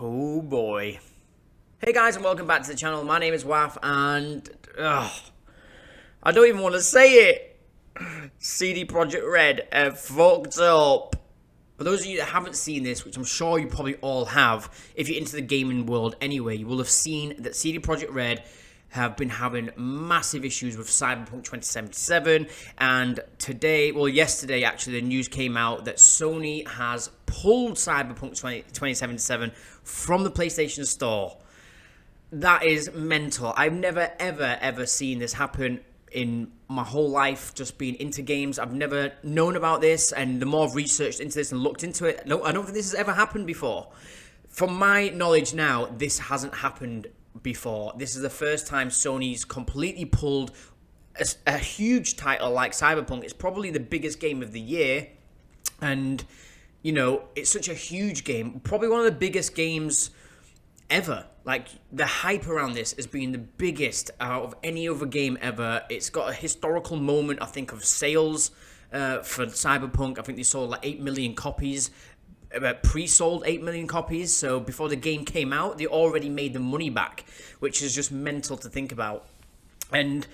Oh boy. Hey guys, and welcome back to the channel. My name is wAFF, and I don't even want to say it. CD Projekt Red have fucked up. For those of you that haven't seen this, which I'm sure you probably all have, if you're into the gaming world anyway, you will have seen that CD Projekt Red have been having massive issues with Cyberpunk 2077, and yesterday actually, the news came out that Sony has pulled Cyberpunk 2077 from the PlayStation Store. That is mental. I've never ever seen this happen in my whole life, just being into games. I've never known about this, and the more I've researched into this and looked into it, no, I don't think this has ever happened before. From my knowledge now, this hasn't happened before. This is the first time Sony's completely pulled a huge title like Cyberpunk. It's probably the biggest game of the year, and you know, it's such a huge game, probably one of the biggest games ever. Like, the hype around this has been the biggest out of any other game ever. It's got a historical moment, I think, of sales for Cyberpunk. I think they sold like 8 million copies, pre-sold 8 million copies. So before the game came out, they already made the money back, which is just mental to think about. And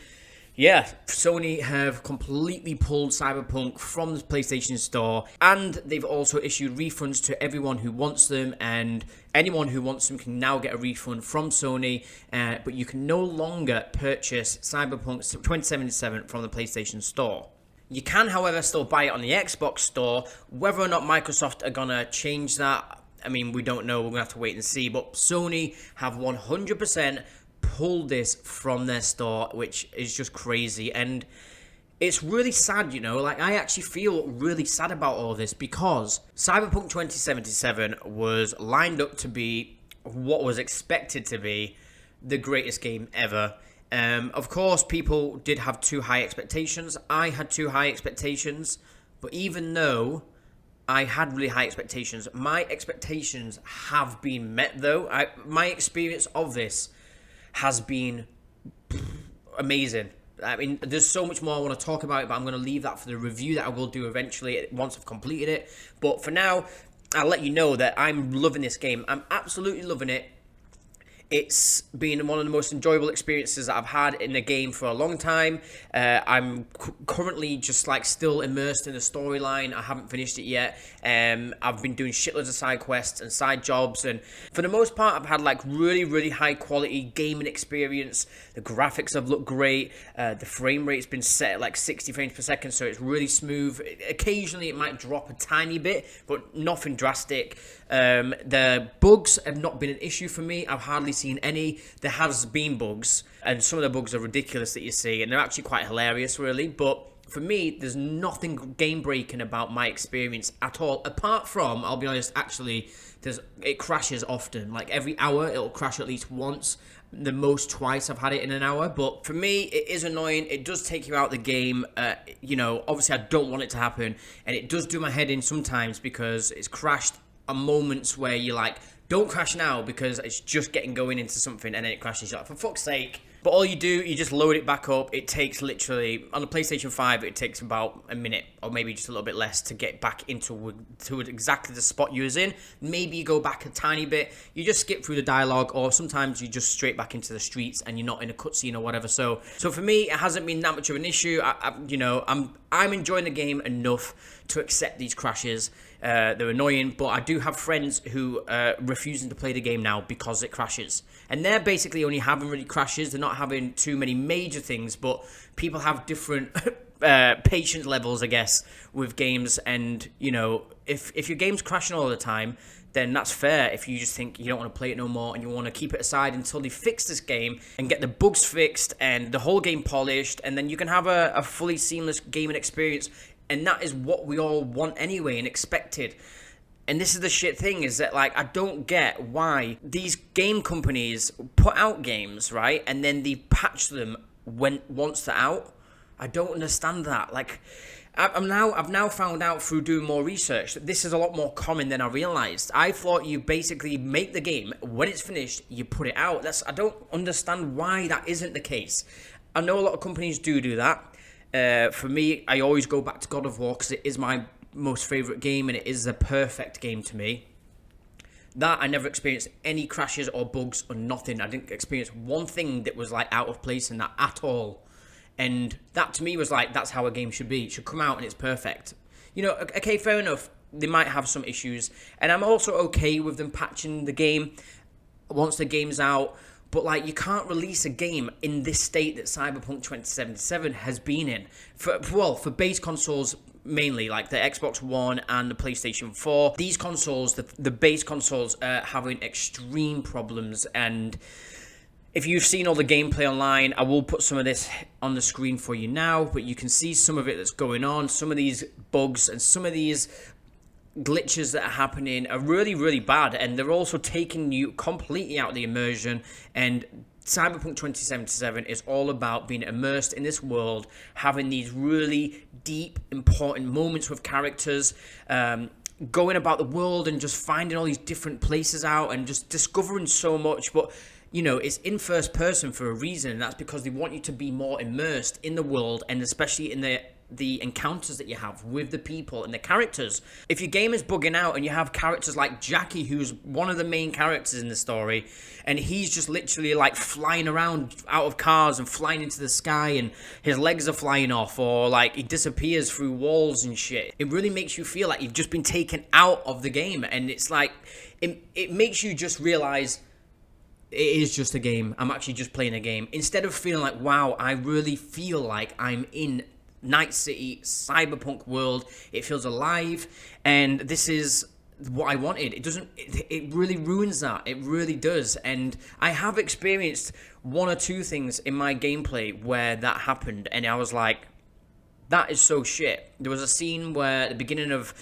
yeah, Sony have completely pulled Cyberpunk from the PlayStation Store, and they've also issued refunds to everyone who wants them, and anyone who wants them can now get a refund from Sony, but you can no longer purchase Cyberpunk 2077 from the PlayStation Store. You can, however, still buy it on the Xbox Store. Whether or not Microsoft are going to change that, I mean, we don't know. We're going to have to wait and see, but Sony have 100% pulled this from their store, which is just crazy. And it's really sad, you know, like, I actually feel really sad about all this, because Cyberpunk 2077 was lined up to be what was expected to be the greatest game ever. Of course, people did have too high expectations. I had too high expectations, but even though I had really high expectations, my expectations have been met, though. My experience of this has been amazing. I mean, there's so much more I want to talk about, but I'm going to leave that for the review that I will do eventually once I've completed it. But for now, I'll let you know that I'm loving this game. I'm absolutely loving it. It's been one of the most enjoyable experiences that I've had in a game for a long time. I'm currently just like still immersed in the storyline. I haven't finished it yet. I've been doing shitloads of side quests and side jobs, and for the most part, I've had like really high quality gaming experience. The graphics have looked great. The frame rate's been set at like 60 frames per second, so it's really smooth. Occasionally, it might drop a tiny bit, but nothing drastic. The bugs have not been an issue for me. I've hardly seen any. There has been bugs, and some of the bugs are ridiculous that you see, and they're actually quite hilarious, really. But for me, there's nothing game-breaking about my experience at all, apart from, I'll be honest, actually, it crashes often. Like, every hour, it'll crash at least once. The most twice I've had it in an hour. But for me, it is annoying. It does take you out of the game. You know, obviously, I don't want it to happen, and it does do my head in sometimes, because it's crashed on moments where you're like, don't crash now, because it's just going into something, and then it crashes. You're like, for fuck's sake. But all you do, you just load it back up. It takes literally, on the PlayStation 5, it takes about a minute, or maybe just a little bit less, to get back to exactly the spot you was in. Maybe you go back a tiny bit. You just skip through the dialogue, or sometimes you just straight back into the streets, and you're not in a cutscene or whatever. So for me, it hasn't been that much of an issue. I'm enjoying the game enough to accept these crashes. They're annoying, but I do have friends who are refusing to play the game now because it crashes. And they're basically only having really crashes. They're not having too many major things, but people have different patience levels, I guess, with games. And, you know, if your game's crashing all the time, then that's fair. If you just think you don't want to play it no more and you want to keep it aside until they fix this game and get the bugs fixed and the whole game polished, and then you can have a fully seamless gaming experience. And that is what we all want anyway and expected. And this is the shit thing, is that, like, I don't get why these game companies put out games, right, and then they patch them once they're out. I don't understand that. Like, I've now found out through doing more research that this is a lot more common than I realized. I thought you basically make the game, when it's finished, you put it out. I don't understand why that isn't the case. I know a lot of companies do that. For me, I always go back to God of War, because it is my most favorite game, and it is the perfect game to me. That I never experienced any crashes or bugs or nothing. I didn't experience one thing that was like out of place in that at all. And that to me was like, that's how a game should be. It should come out and it's perfect. You know, okay, fair enough. They might have some issues. And I'm also okay with them patching the game once the game's out. But like, you can't release a game in this state that Cyberpunk 2077 has been in. For base consoles mainly, like the Xbox One and the PlayStation 4. These consoles, the base consoles, are having extreme problems. And if you've seen all the gameplay online, I will put some of this on the screen for you now, but you can see some of it that's going on. Some of these bugs and some of these glitches that are happening are really, really bad, and they're also taking you completely out of the immersion. And Cyberpunk 2077 is all about being immersed in this world, having these really deep, important moments with characters, going about the world and just finding all these different places out and just discovering so much. But you know, it's in first person for a reason, and that's because they want you to be more immersed in the world, and especially in the encounters that you have with the people and the characters. If your game is bugging out and you have characters like Jackie, who's one of the main characters in the story, and he's just literally like flying around out of cars and flying into the sky and his legs are flying off, or like he disappears through walls and shit, it really makes you feel like you've just been taken out of the game. And it's like, it makes you just realize it is just a game. I'm actually just playing a game, instead of feeling like, wow, I really feel like I'm in Night City, Cyberpunk world. It feels alive, and this is what I wanted. It really ruins that. It really does. And I have experienced one or two things in my gameplay where that happened, and I was like, that is so shit. There was a scene where at the beginning of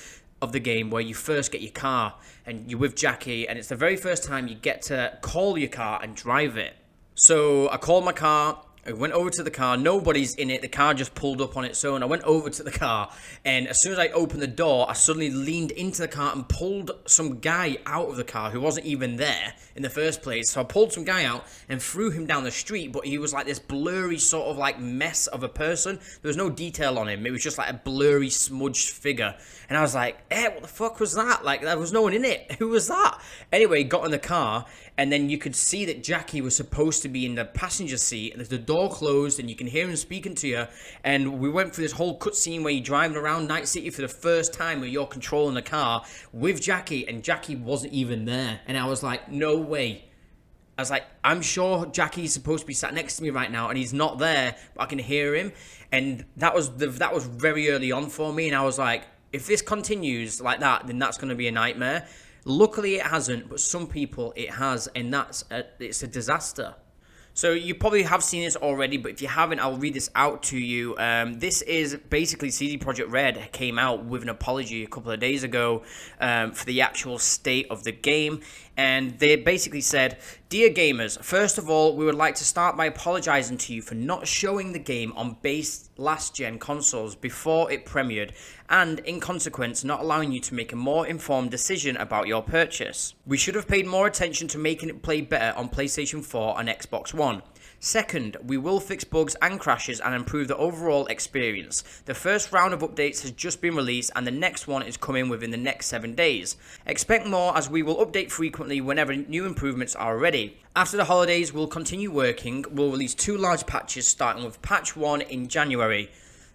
the game where you first get your car and you're with Jackie, and it's the very first time you get to call your car and drive it. So I called my car, I went over to the car, nobody's in it, the car just pulled up on its own. I went over to the car, and as soon as I opened the door, I suddenly leaned into the car and pulled some guy out of the car who wasn't even there in the first place. So I pulled some guy out and threw him down the street, but he was like this blurry sort of like mess of a person. There was no detail on him. It was just like a blurry, smudged figure. And I was like, what the fuck was that? Like, there was no one in it. Who was that? Anyway, got in the car, and then you could see that Jackie was supposed to be in the passenger seat, and the door closed, and you can hear him speaking to you. And we went through this whole cutscene where you're driving around Night City for the first time, where you're controlling the car with Jackie, and Jackie wasn't even there. And I was like, no way. I was like, I'm sure Jackie's supposed to be sat next to me right now, and he's not there, but I can hear him. And that was very early on for me, and I was like, if this continues like that, then that's going to be a nightmare. Luckily, it hasn't, but some people it has, and it's a disaster. So you probably have seen this already, but if you haven't, I'll read this out to you. This is basically CD Projekt Red came out with an apology a couple of days ago for the actual state of the game. And they basically said, "Dear gamers, first of all, we would like to start by apologizing to you for not showing the game on base last-gen consoles before it premiered, and in consequence, not allowing you to make a more informed decision about your purchase. We should have paid more attention to making it play better on PlayStation 4 and Xbox One. Second, we will fix bugs and crashes and improve the overall experience. The first round of updates has just been released, and the next one is coming within the next 7 days. Expect more, as we will update frequently whenever new improvements are ready. After the holidays, we'll continue working. We'll release 2 large patches, starting with patch 1 in January.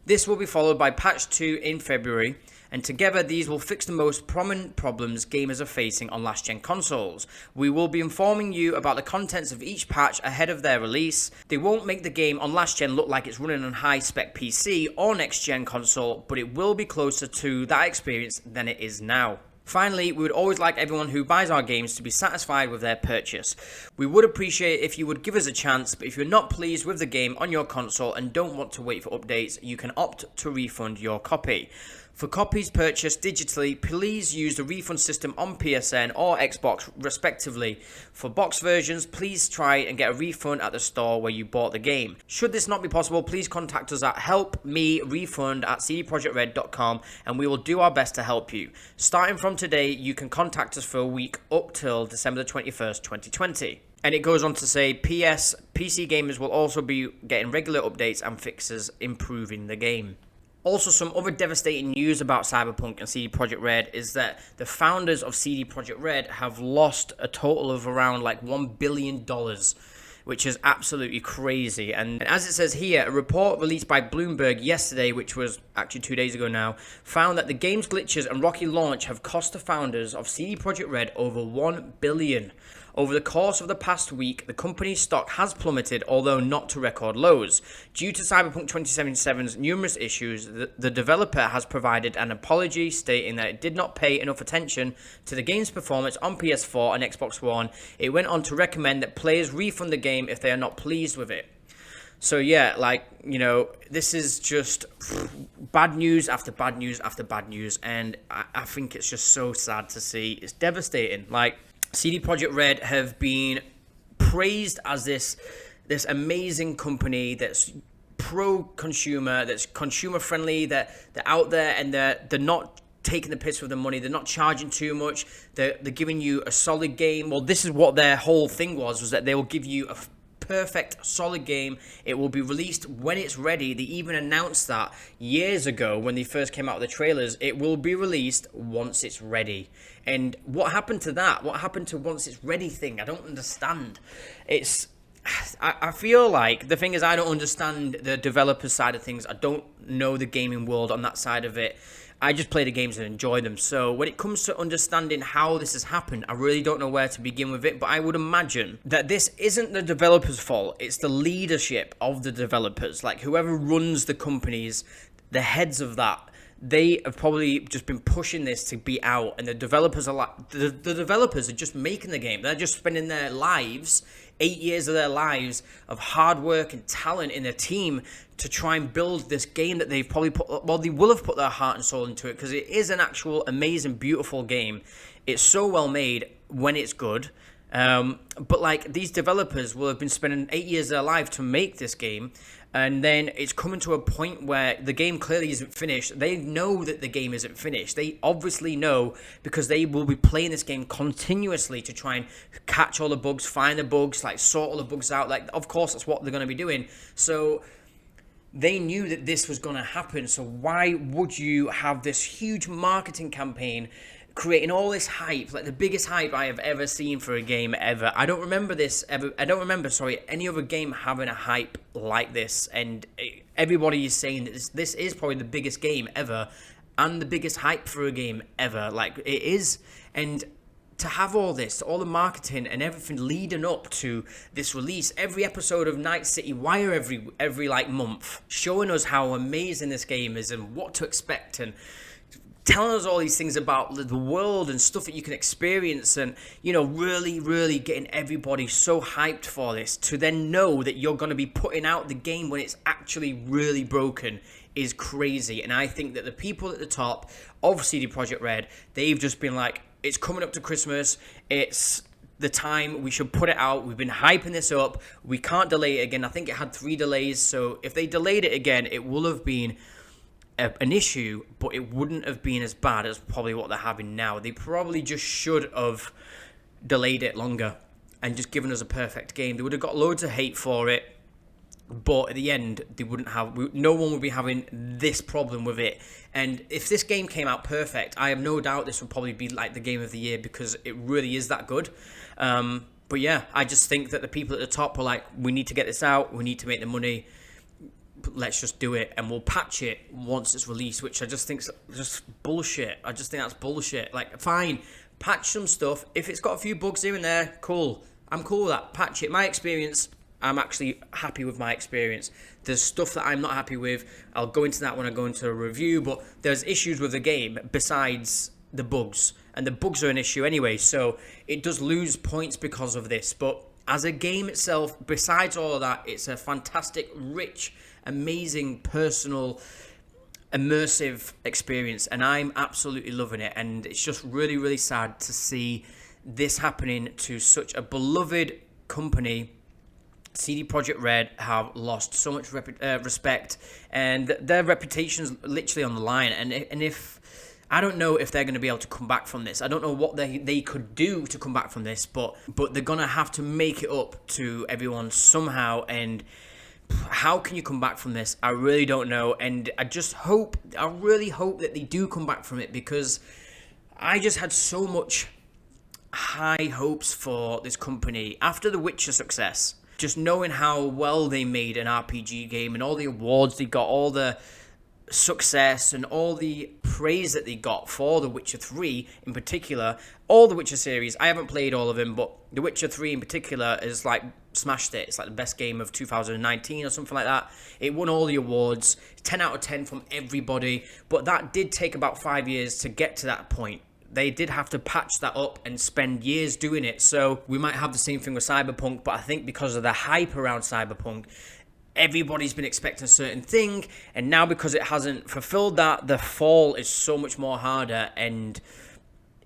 This will be followed by patch 2 in February, and together these will fix the most prominent problems gamers are facing on last-gen consoles. We will be informing you about the contents of each patch ahead of their release. They won't make the game on last-gen look like it's running on high-spec PC or next-gen console, but it will be closer to that experience than it is now. Finally, we would always like everyone who buys our games to be satisfied with their purchase. We would appreciate if you would give us a chance, but if you're not pleased with the game on your console and don't want to wait for updates, you can opt to refund your copy. For copies purchased digitally, please use the refund system on PSN or Xbox respectively. For box versions, please try and get a refund at the store where you bought the game. Should this not be possible, please contact us at helpmerefund@cdprojectred.com, and we will do our best to help you. Starting from today, you can contact us for a week up till December 21st, 2020. And it goes on to say, PC gamers will also be getting regular updates and fixes improving the game. Also, some other devastating news about Cyberpunk and CD Projekt Red is that the founders of CD Projekt Red have lost a total of around like $1 billion, which is absolutely crazy. And as it says here, a report released by Bloomberg yesterday, which was actually 2 days ago now, found that the game's glitches and rocky launch have cost the founders of CD Projekt Red over $1 billion. Over the course of the past week, the company's stock has plummeted, although not to record lows. Due to Cyberpunk 2077's numerous issues, the developer has provided an apology stating that it did not pay enough attention to the game's performance on PS4 and Xbox One. It went on to recommend that players refund the game if they are not pleased with it. So yeah, like, you know, this is just bad news after bad news after bad news, and I think it's just so sad to see. It's devastating. Like, CD Projekt Red have been praised as this amazing company that's pro-consumer, that's consumer-friendly, that they're out there and they're not taking the piss with the money, they're not charging too much, they're giving you a solid game. Well, this is what their whole thing was that they will give you a perfect, solid game. It will be released when it's ready. They even announced that years ago when they first came out with the trailers. It will be released once it's ready. And what happened to that? What happened to once it's ready thing? I don't understand. I feel like the thing is, I don't understand the developer side of things. I don't know the gaming world on that side of it. I just play the games and enjoy them. So when it comes to understanding how this has happened, I really don't know where to begin with it. But I would imagine that this isn't the developers' fault. It's the leadership of the developers. Like, whoever runs the companies, the heads of that, they have probably just been pushing this to be out. And the developers are like, the developers are just making the game. They're just spending their lives, 8 years of their lives of hard work and talent in their team to try and build this game that they've probably they will have put their heart and soul into it, because it is an actual amazing, beautiful game. It's so well made when it's good. But like, these developers will have been spending 8 years of their life to make this game, and then it's coming to a point where the game clearly isn't finished. They know that the game isn't finished. They obviously know, because they will be playing this game continuously to try and catch all the bugs, find the bugs, like sort all the bugs out. Like, of course, that's what they're going to be doing. So they knew that this was going to happen. So why would you have this huge marketing campaign creating all this hype, like the biggest hype I have ever seen for a game ever? I don't remember any other game having a hype like this, and everybody is saying that this is probably the biggest game ever and the biggest hype for a game ever. Like, it is. And to have all this, all the marketing and everything leading up to this release, every episode of Night City Wire every like month, showing us how amazing this game is and what to expect, and telling us all these things about the world and stuff that you can experience, and, you know, really, really getting everybody so hyped for this, to then know that you're going to be putting out the game when it's actually really broken, is crazy. And I think that the people at the top of CD Projekt Red, they've just been like, it's coming up to Christmas, it's the time, we should put it out, we've been hyping this up, we can't delay it again. I think it had 3 delays, so if they delayed it again, it will have been an issue, but it wouldn't have been as bad as probably what they're having now. They probably just should have delayed it longer and just given us a perfect game. They would have got loads of hate for it, but at the end, they wouldn't have. No one would be having this problem with it. And if this game came out perfect, I have no doubt this would probably be like the game of the year, because it really is that good. But yeah, I just think that the people at the top were like, we need to get this out, we need to make the money, let's just do it, and we'll patch it once it's released, which I just think is just bullshit. I just think that's bullshit. Like, fine, patch some stuff. If it's got a few bugs here and there, cool. I'm cool with that. Patch it. My experience, I'm actually happy with my experience. There's stuff that I'm not happy with. I'll go into that when I go into a review, but there's issues with the game besides the bugs, and the bugs are an issue anyway, so it does lose points because of this. But as a game itself, besides all of that, it's a fantastic, rich, amazing, personal, immersive experience, and I'm absolutely loving it. And it's just really, really sad to see this happening to such a beloved company. CD Projekt Red have lost so much respect, and their reputation's literally on the line. And if I don't know if they're going to be able to come back from this. I don't know what they could do to come back from this, but they're going to have to make it up to everyone somehow, and how can you come back from this? I really don't know, and I really hope that they do come back from it, because I just had so much high hopes for this company after the Witcher success. Just knowing how well they made an RPG game and all the awards they got, all the success and all the praise that they got for The Witcher 3 in particular, all the Witcher series. I haven't played all of them, but The Witcher 3 in particular is like smashed it. It's like the best game of 2019 or something like that. It won all the awards, 10 out of 10 from everybody, but that did take about 5 years to get to that point. They did have to patch that up and spend years doing it, so we might have the same thing with Cyberpunk, but I think because of the hype around Cyberpunk, everybody's been expecting a certain thing, and now because it hasn't fulfilled that, the fall is so much more harder, and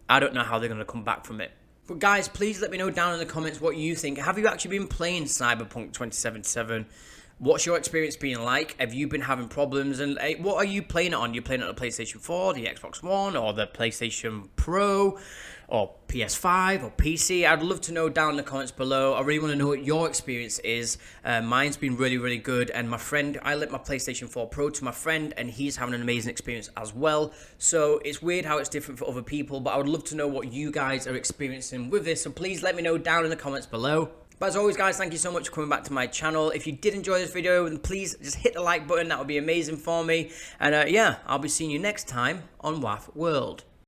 I don't know how they're going to come back from it. But guys, please let me know down in the comments what you think. Have you actually been playing Cyberpunk 2077? What's your experience been like? Have you been having problems? And what are you playing it on? You're playing it on the PlayStation 4, the Xbox One, or the PlayStation Pro, or PS5, or PC? I'd love to know down in the comments below. I really want to know what your experience is. Mine's been really, really good. And my friend, I lent my PlayStation 4 Pro to my friend, and he's having an amazing experience as well. So it's weird how it's different for other people, but I would love to know what you guys are experiencing with this. So please let me know down in the comments below. But as always, guys, thank you so much for coming back to my channel. If you did enjoy this video, then please just hit the like button. That would be amazing for me. And yeah, I'll be seeing you next time on wAFFwORLD.